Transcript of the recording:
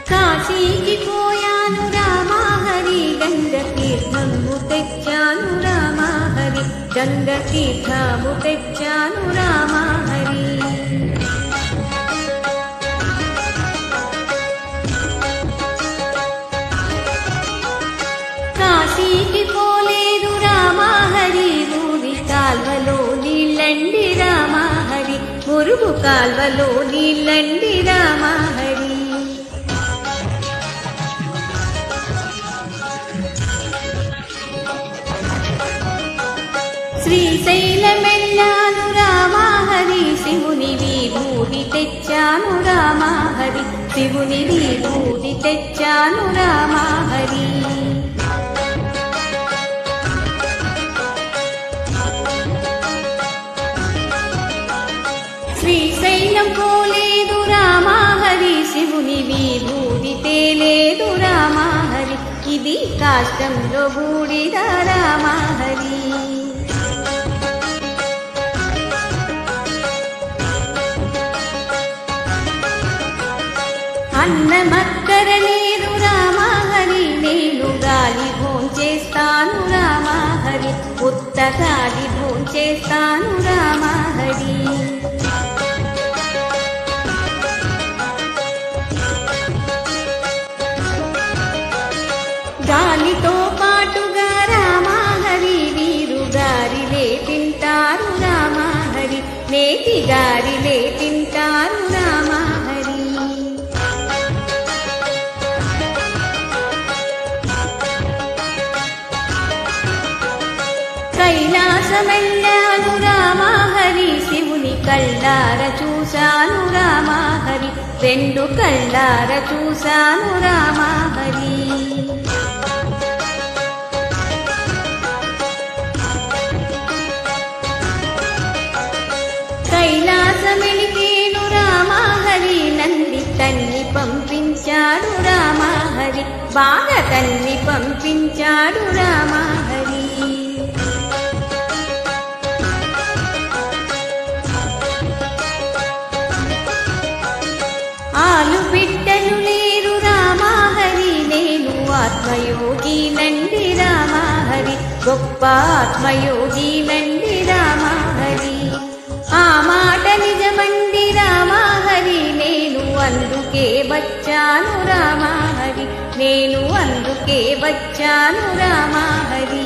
కాశీకి పోయాను రామా హరి గంగ తీర్థము తెచ్చాను రామా హరి గంగ తీర్థము తెచ్చాను రామా హరి కాశీకి పోలేదు రామా హరి ఊరి కాల్వలో నీళ్ళండి రామా హరి మురుగు కాల్వలో నీళ్ళండి రామా హరి శ్రీశైలమెల్లాను రామా హరి శివుని విభూతి తెచ్చాను రామా హరి శివుని విభూతి తెచ్చాను రామా హరి శ్రీశైలం పోలేదు రామా హరి శివుని విభూతి తేలేదు రామా హరి ఇది కాష్టంలో బూడిద రామా హరి అన్నమక్కరలేదు రామా హరి నేను గాలి భోంచేస్తాను రామా హరి ఉత్త గాలి భోంచేస్తాను రామా హరి గాలితో పాటుగా రామా హరి వీరు గారిలే తింటారు రామా హరి నేతి గారిలే తింటారు రామా హరి కైలాసమెల్లాను రామా హరి శివుని కళ్ళార చూశాను రామా హరి రెండు కళ్ళార చూశాను రామా హరి కైలాసమెలికేను రామా హరి నంది తన్ని పంపించాడు రామా హరి బాగా తన్ని పంపించాడు రామా హరి ఆలు బిడ్డలు లేరు రామా హరి నేను ఆత్మయోగి నండి రామా హరి గొప్ప ఆత్మయోగి నండి రామా హరి ఆ మాట నిజమండి రామా హరి నేను అందుకే వచ్చాను రామా హరి నేను అందుకే వచ్చాను రామా హరి